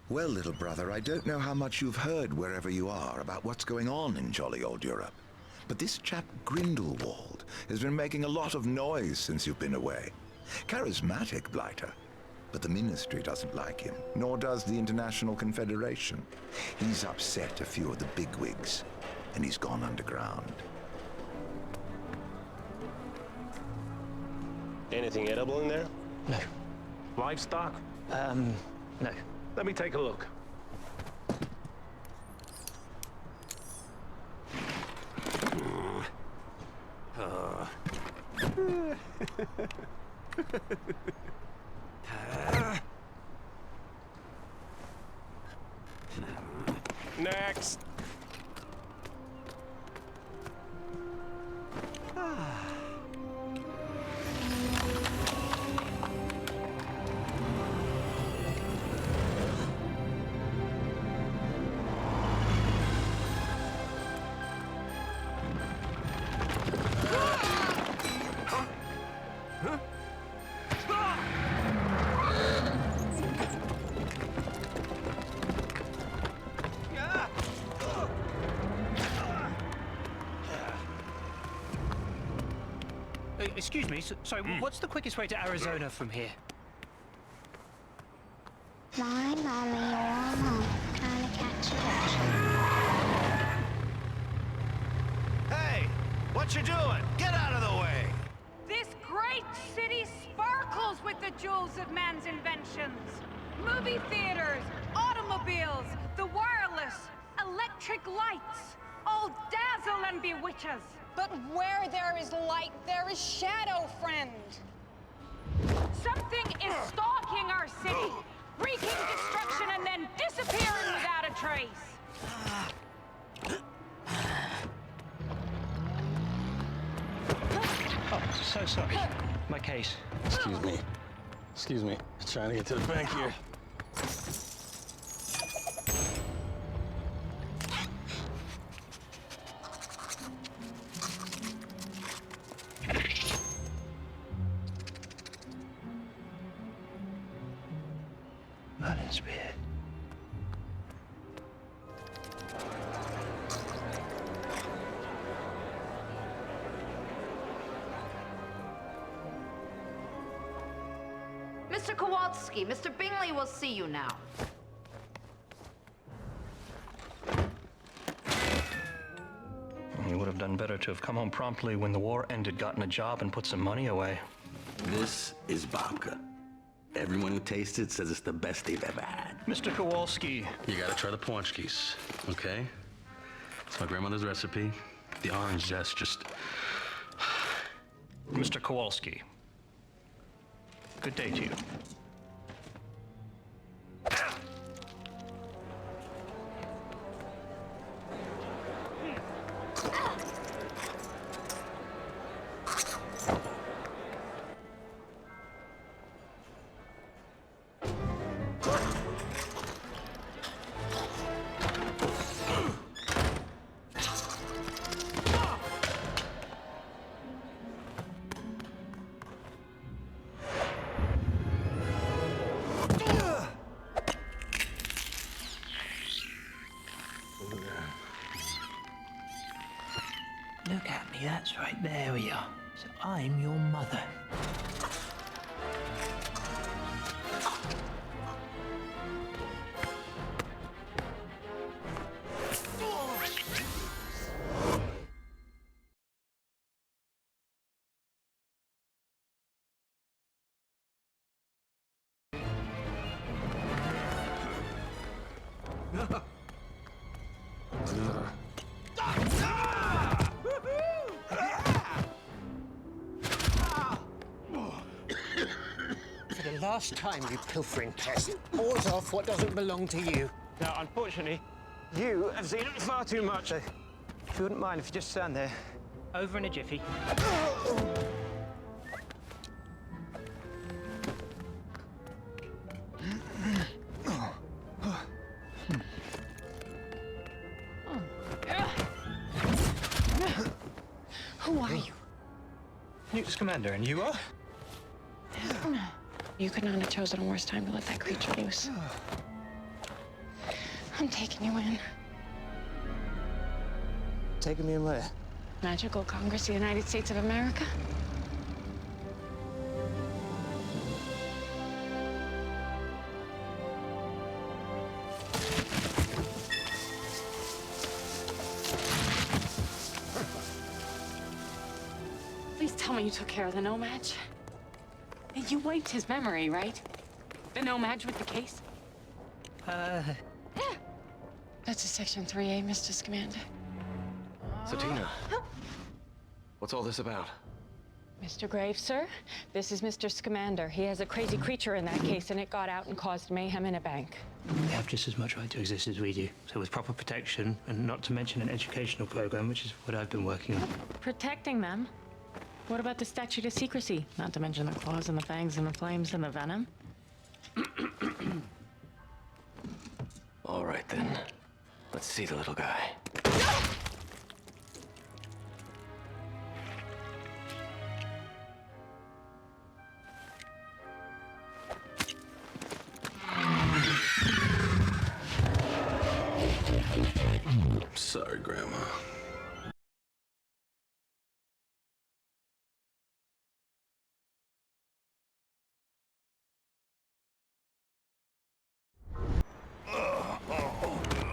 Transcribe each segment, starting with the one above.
Well, little brother, I don't know how much you've heard wherever you are about what's going on in jolly old Europe. But this chap Grindelwald has been making a lot of noise since you've been away. Charismatic blighter. But the Ministry doesn't like him, nor does the International Confederation. He's upset a few of the bigwigs, and he's gone underground. Anything edible in there? No. Livestock? No. Let me take a look. Next! Excuse me, sorry, what's the quickest way to Arizona from here? My mommy, your mom, trying to catch a Hey! What you doing? Get out of the way! This great city sparkles with the jewels of man's inventions. Movie theaters, automobiles, the wireless, electric lights, all dazzle and bewitch us. But where there is light, there is shadow, friend. Something is stalking our city, wreaking destruction and then disappearing without a trace. Oh, so sorry. My case. Excuse me. Excuse me. Trying to get to the bank here. Merlin's beard. Mr. Kowalski, Mr. Bingley will see you now. You would have done better to have come home promptly when the war ended, gotten a job, and put some money away. This is babka. Everyone who tastes it says it's the best they've ever had. Mr. Kowalski. You gotta try the paunchkis, okay? It's my grandmother's recipe. The orange zest just... Mr. Kowalski. Good day to you. Look at me, that's right, there we are. So I'm your mother. For the last time, you pilfering pest, paws off what doesn't belong to you. Now, unfortunately, you have seen it far too much. If you wouldn't mind if you just stand there. Over in a jiffy. Who are you? Newt's commander, and you are? You could not have chosen a worse time to let that creature loose. I'm taking you in. Taking me in where? Magical Congress of the United States of America. Please tell me you took care of the no-match. You wiped his memory, right? The no-match with the case? Yeah. That's a Section 3A, Mr. Scamander. So, Tina, what's all this about? Mr. Graves, sir, this is Mr. Scamander. He has a crazy creature in that case, and it got out and caused mayhem in a bank. They have just as much right to exist as we do. So with proper protection, and not to mention an educational program, which is what I've been working on. Protecting them? What about the statute of secrecy? Not to mention the claws and the fangs and the flames and the venom. All right, then. Let's see the little guy. Sorry, Grandma.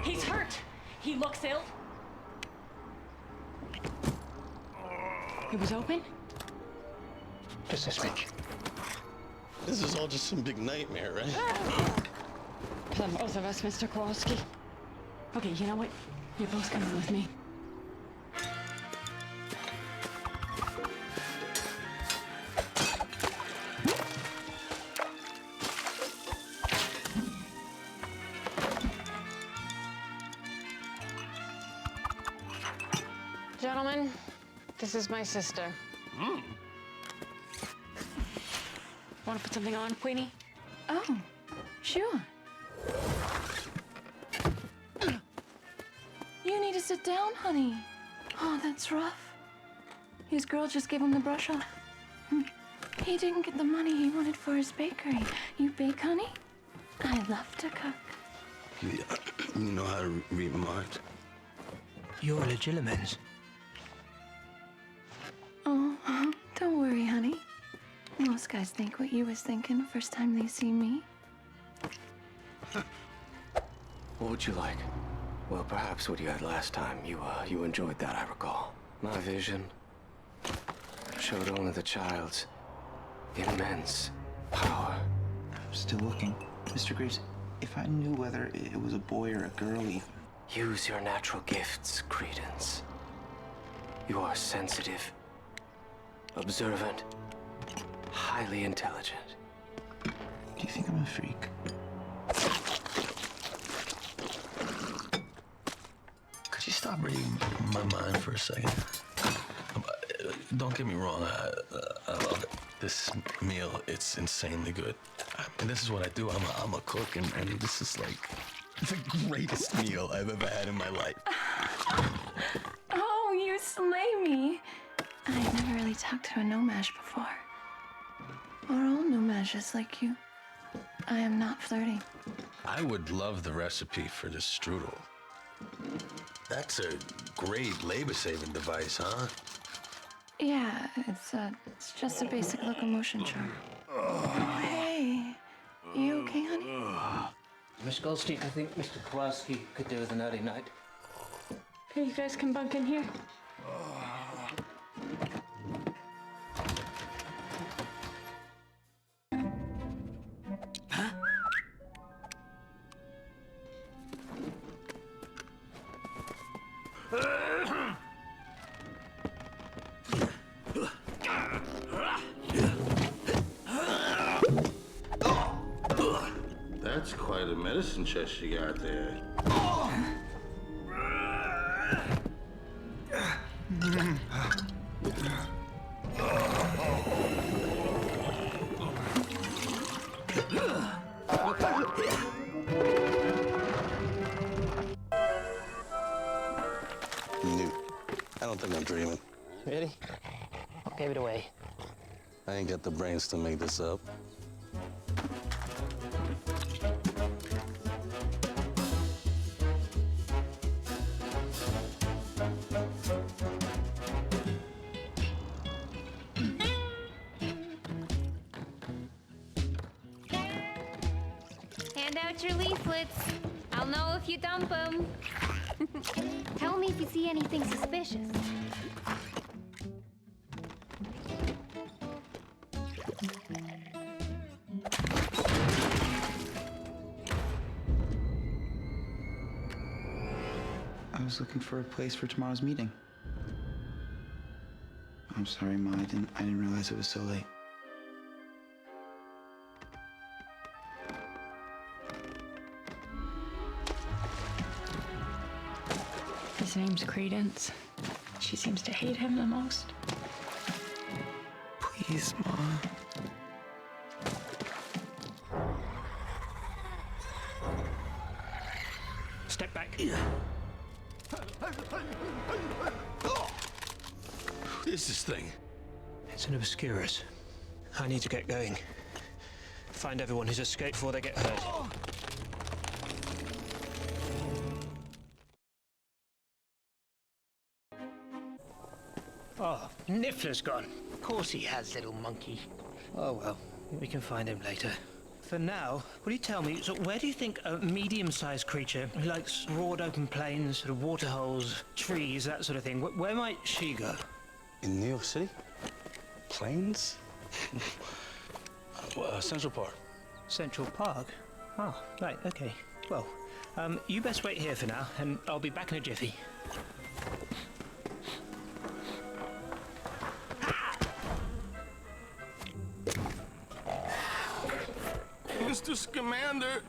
He's hurt. He looks ill. It was open? Just a smidge. This is all just some big nightmare, right? For the both of us, Mr. Kowalski. Okay, you know what? You're both coming with me. Gentlemen, this is my sister. Want to put something on, Queenie? Oh, sure. You need to sit down, honey. Oh, that's rough. His girl just gave him the brush off. He didn't get the money he wanted for his bakery. You bake, honey? I love to cook. You know how to read minds? You're a legilimens. Oh, don't worry, honey. Most guys think what you was thinking the first time they see me. What would you like? Well, perhaps what you had last time. You enjoyed that, I recall. My vision showed only the child's immense power. I'm still looking. Mr. Graves, if I knew whether it was a boy or a girl even. Use your natural gifts, Credence. You are sensitive, observant, highly intelligent. Do you think I'm a freak? Could you stop reading my mind for a second? Don't get me wrong, I love it. This meal, it's insanely good. And this is what I do. I'm a cook, and this is like the greatest meal I've ever had in my life. Oh, you slay me. I've never really talked to a no-mash before. Or all no-mashes like you. I am not flirting. I would love the recipe for this strudel. That's a great labor-saving device, huh? Yeah, it's just a basic locomotion charm. Oh, hey. You okay, honey? Miss Goldstein, I think Mr. Kowalski could do with an early night. Okay, you guys can bunk in here. That's quite a medicine chest you got there. I don't think I'm dreaming. Really? I'll give it away. I ain't got the brains to make this up. got your leaflets. I'll know if you dump them. Tell me if you see anything suspicious. I was looking for a place for tomorrow's meeting. I'm sorry, Ma. I didn't realize it was so late. His name's Credence. She seems to hate him the most. Please, Ma. Step back. What is this thing? It's an Obscurus. I need to get going. Find everyone who's escaped before they get hurt. Oh, Niffler's gone. Of course he has, little monkey. Oh well, we can find him later. For now, will you tell me, so where do you think a medium-sized creature who likes broad open plains, sort of waterholes, trees, that sort of thing, where might she go? In New York City? Plains? Central Park. Central Park? Oh, right, okay. Well, you best wait here for now, and I'll be back in a jiffy. Mr. Scamander!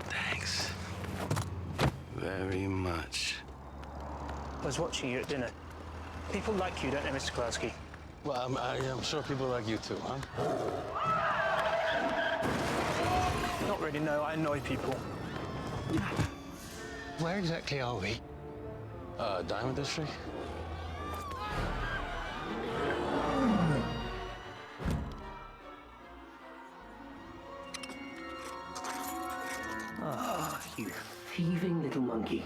Thanks. Very much. I was watching you at dinner. People like you, don't they, Mr. Klasky? Well, I'm sure people like you too, huh? Not really, no. I annoy people. Where exactly are we? Diamond District? Ah, you thieving little monkey.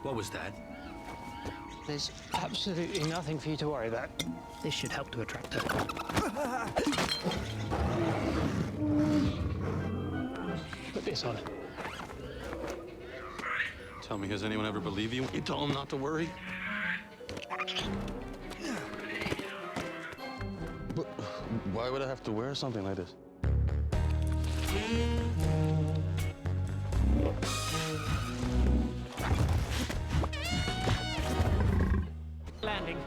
What was that? There's absolutely nothing for you to worry about. This should help to attract her. Put this on. Tell me, has anyone ever believed you? You told them not to worry? But why would I have to wear something like this? Landing.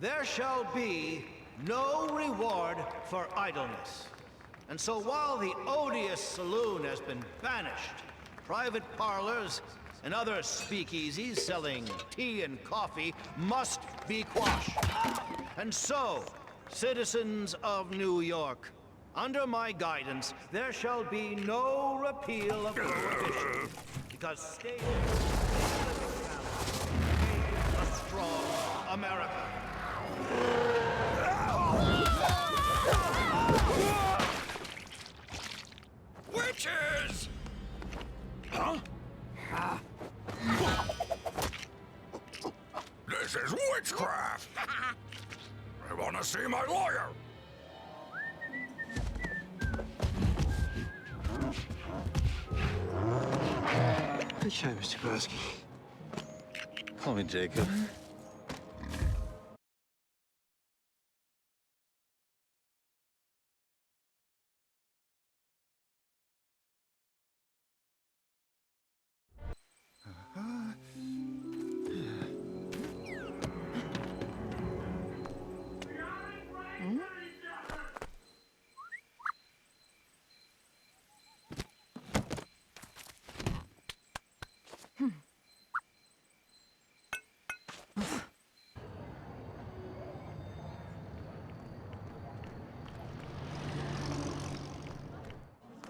There shall be no reward for idleness. And so while the odious saloon has been banished, private parlors and other speakeasies selling tea and coffee must be quashed. And so, citizens of New York, under my guidance, there shall be no repeal of prohibition, because state a strong America. Witches! Huh? This is witchcraft! I want to see my lawyer! Okay, Mr. Gursky. Call me Jacob.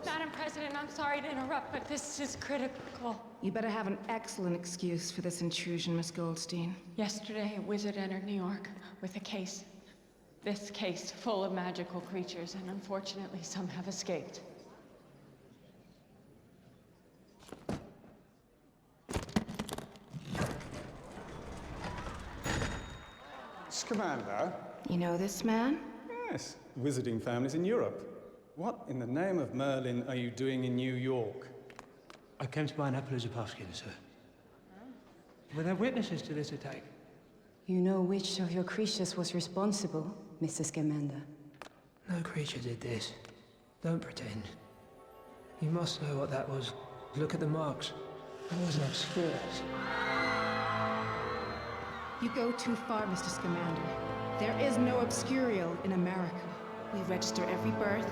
Madam President, I'm sorry to interrupt, but this is critical. You better have an excellent excuse for this intrusion, Miss Goldstein. Yesterday, a wizard entered New York with a case. This case full of magical creatures, and unfortunately, some have escaped. Scamander? You know this man? Yes, wizarding families in Europe. What in the name of Merlin are you doing in New York? I came to buy an apple as a pumpkin, sir. Were there witnesses to this attack? You know which of your creatures was responsible, Mr. Scamander? No creature did this. Don't pretend. You must know what that was. Look at the marks. That was an obscurus. You go too far, Mr. Scamander. There is no obscurial in America. We register every birth,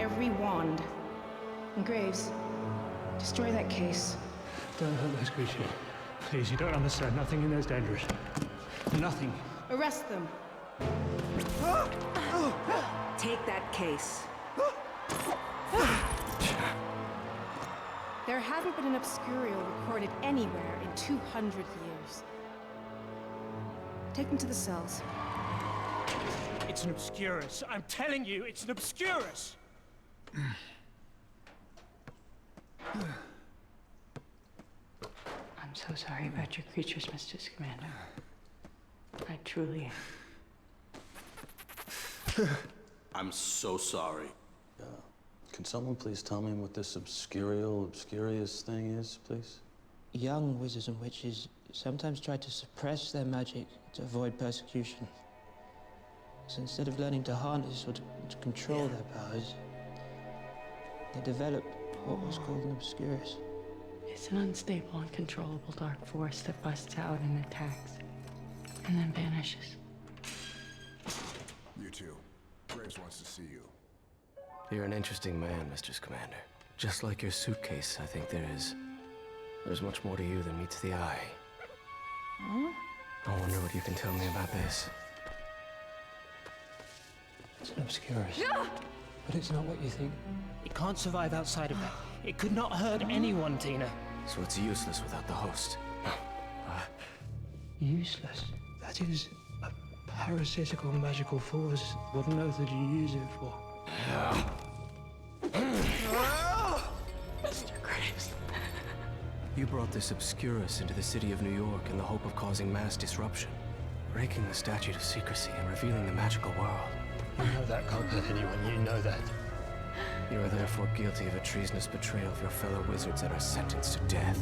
every wand. And Graves, destroy that case. Don't hurt those creatures. Please, you don't understand. Nothing in there's dangerous. Nothing. Arrest them. Take that case. There hasn't been an obscurial recorded anywhere in 200 years. Take them to the cells. It's an obscurus. I'm telling you, it's an obscurus! I'm so sorry about your creatures, Mr. Scamander. I truly am. I'm so sorry. Can someone please tell me what this obscurious thing is, please? Young wizards and witches sometimes try to suppress their magic to avoid persecution. So instead of learning to harness or to control their powers, they developed what was called an obscurus. It's an unstable, uncontrollable dark force that busts out and attacks, and then vanishes. You too. Graves wants to see you. You're an interesting man, Mr. Scamander. Just like your suitcase, I think there's much more to you than meets the eye. I wonder what you can tell me about this. It's an obscurus. But it's not what you think. It can't survive outside of that. It could not hurt anyone, Tina. So it's useless without the host. Useless? That is a parasitical magical force. What on earth did you use it for? Mr. Graves. You brought this obscurus into the city of New York in the hope of causing mass disruption, breaking the statute of secrecy and revealing the magical world. You know that can't hurt anyone. You know that. You are therefore guilty of a treasonous betrayal of your fellow wizards and are sentenced to death.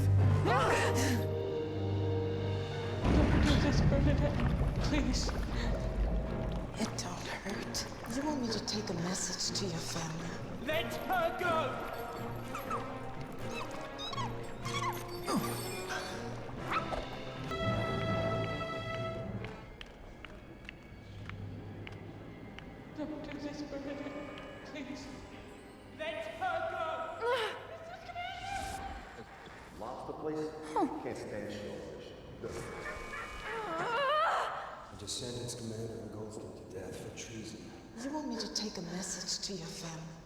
Don't do this, Bernadette. Please. It don't hurt. You want me to take a message to your family? Let her go! Don't do this, Bernadette. Please. Let her go! Lost the place? Can't stand shellfish. Good. I just sentenced Commander and Goldstein to death for treason. You want me to take a message to your family?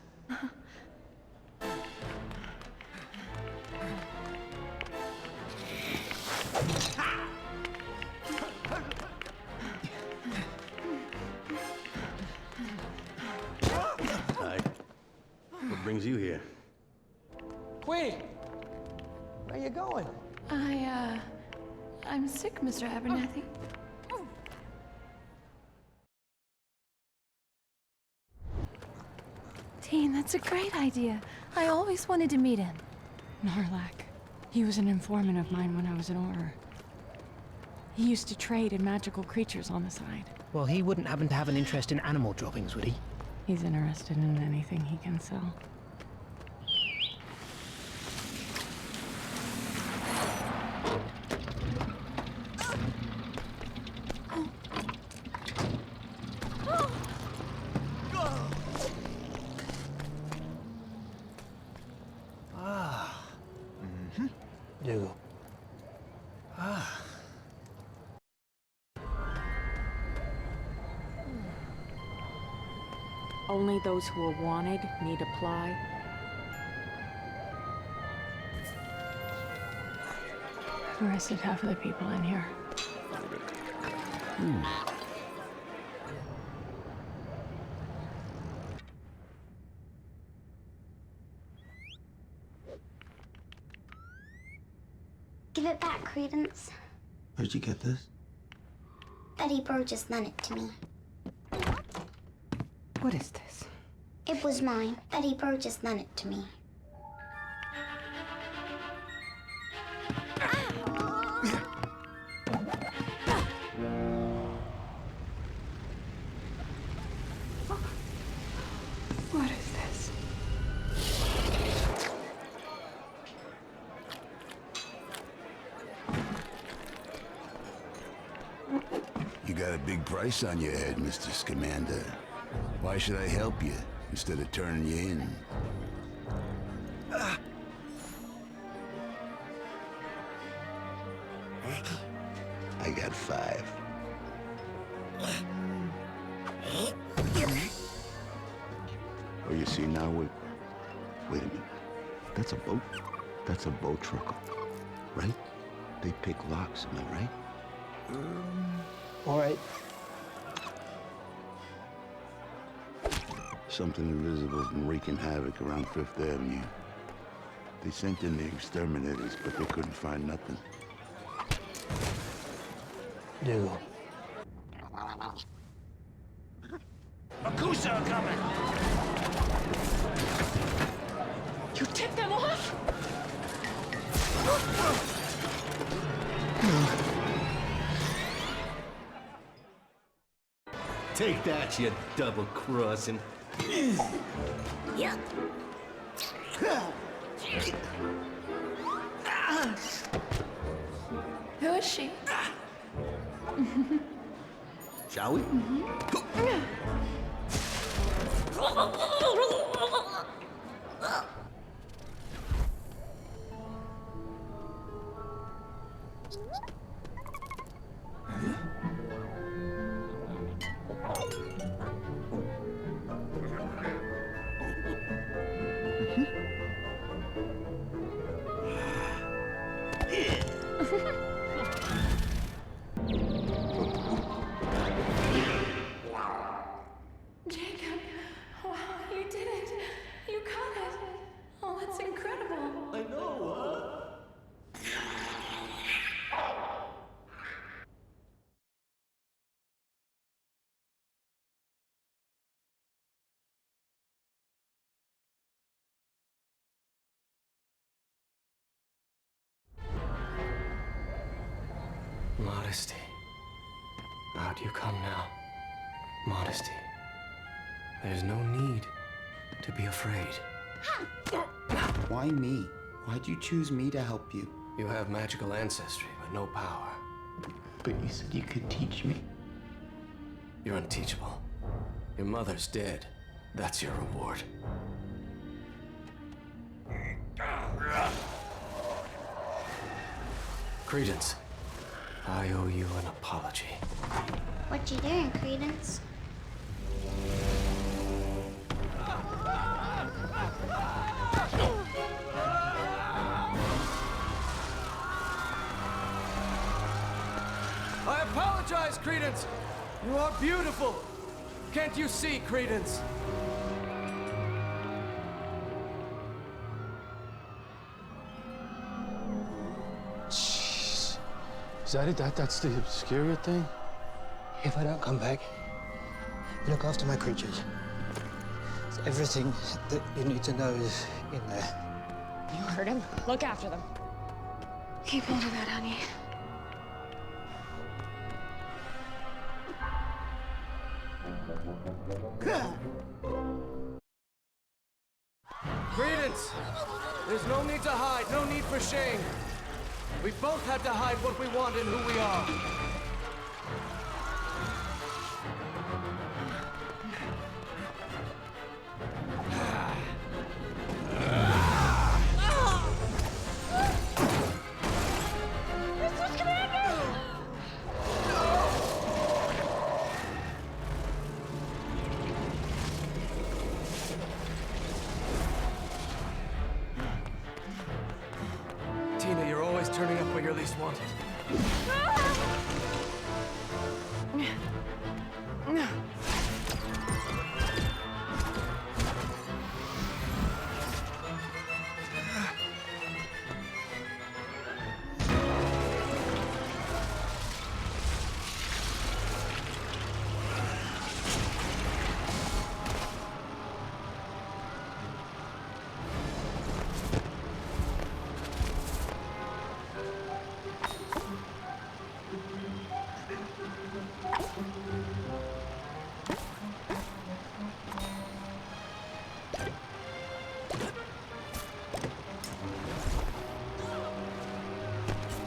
Hi. What brings you here? Queen! Where you going? I'm sick, Mr. Abernathy. That's a great idea. I always wanted to meet him. Narlak. He was an informant of mine when I was in Order. He used to trade in magical creatures on the side. Well, he wouldn't happen to have an interest in animal droppings, would he? He's interested in anything he can sell. Dougal. Only those who are wanted need apply. Arrested half of the people in here. Give it back, Credence. Where'd you get this? Betty Burgess lent it to me. What is this? It was mine. Betty Burgess lent it to me. What is this? You got a big price on your head, Mr. Scamander. Why should I help you instead of turning you in? I got 5. Oh, you see now, wait a minute. That's a boat. That's a boat trucker, right? They pick locks, am I right? All right. Something invisible's been wreaking havoc around 5th Avenue. They sent in the exterminators, but they couldn't find nothing. Dougal. Makusa are coming! You tipped them off? Take that, you double-crossing. Who is she? Shall we? Jacob, wow, you did it. You caught it. Oh, that's incredible. I know, huh? Modesty. Out you come now. Modesty. There's no need to be afraid. Why me? Why'd you choose me to help you? You have magical ancestry, but no power. But you said you could teach me. You're unteachable. Your mother's dead. That's your reward. Credence, I owe you an apology. What you doing, Credence? I apologize, Credence! You are beautiful! Can't you see, Credence? Jeez. Is that it? That's the obscuria thing? If I don't come back, you look after my creatures. Everything that you need to know is in there. You heard him. Look after them. Keep hold of that, honey. Credence! There's no need to hide, no need for shame. We both had to hide what we want and who we are. Tina, you're always turning up when you're least wanted.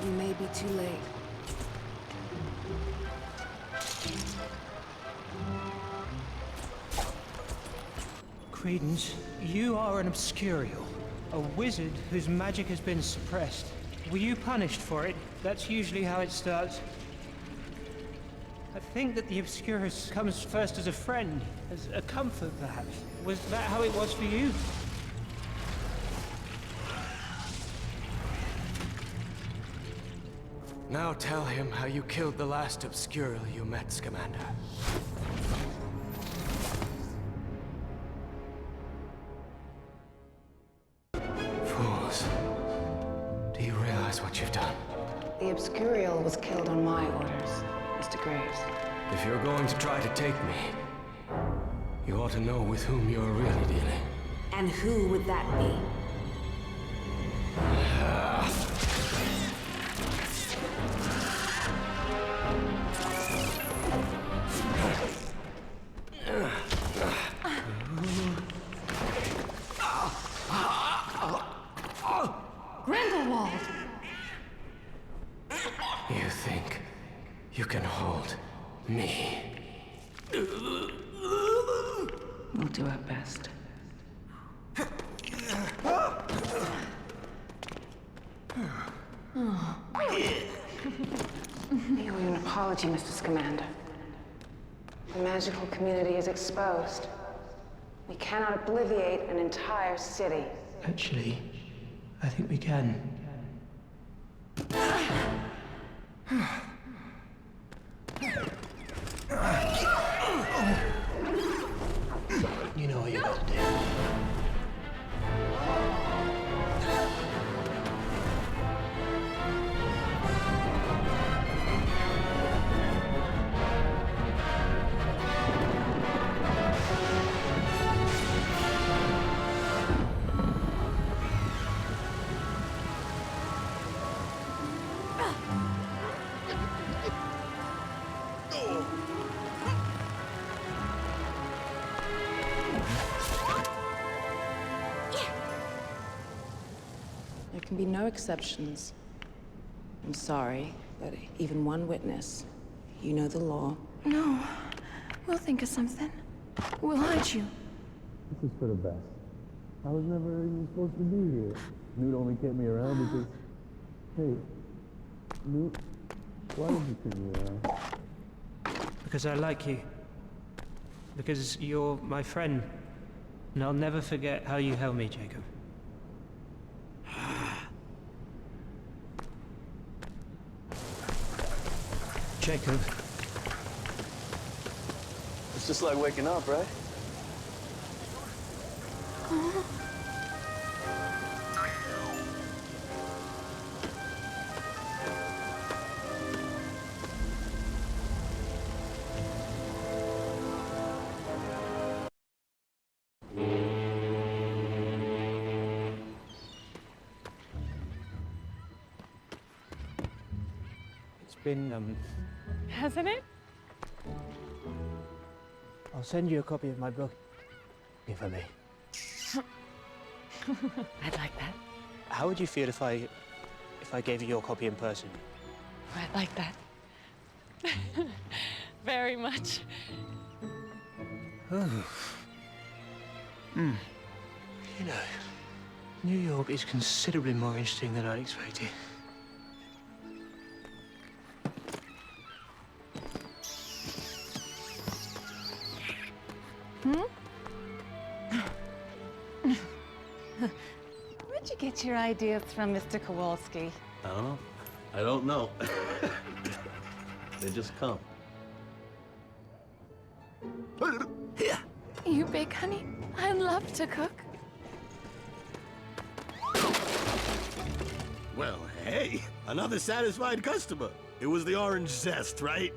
You may be too late. Credence, you are an obscurial, a wizard whose magic has been suppressed. Were you punished for it? That's usually how it starts. I think that the Obscurus comes first as a friend, as a comfort, perhaps. Was that how it was for you? Now tell him how you killed the last Obscurial you met, Scamander. Fools. Do you realize what you've done? The Obscurial was killed on my orders, Mr. Graves. If you're going to try to take me, you ought to know with whom you're really dealing. And who would that be? Grindelwald! You think you can hold me? We'll do our best. Oh. I owe you an apology, Mr. Scamander. The magical community is exposed. We cannot obliviate an entire city. Actually, I think we can. You know what you got to do. There can be no exceptions. I'm sorry, but even one witness. You know the law. No. We'll think of something. We'll hide you. This is for the best. I was never even supposed to be here. Newt only kept me around because... Hey, Newt, why did you keep me around? Because I like you. Because you're my friend. And I'll never forget how you held me, Jacob. Jacob. It's just like waking up, right? been, Hasn't it? I'll send you a copy of my book. For me. I'd like that. How would you feel if I gave you your copy in person? I'd like that. Very much. Oh. You know, New York is considerably more interesting than I'd expected. Where'd you get your ideas from, Mr. Kowalski? I don't know. I don't know. They just come. You bake, honey? I love to cook. Well, hey, another satisfied customer. It was the orange zest, right?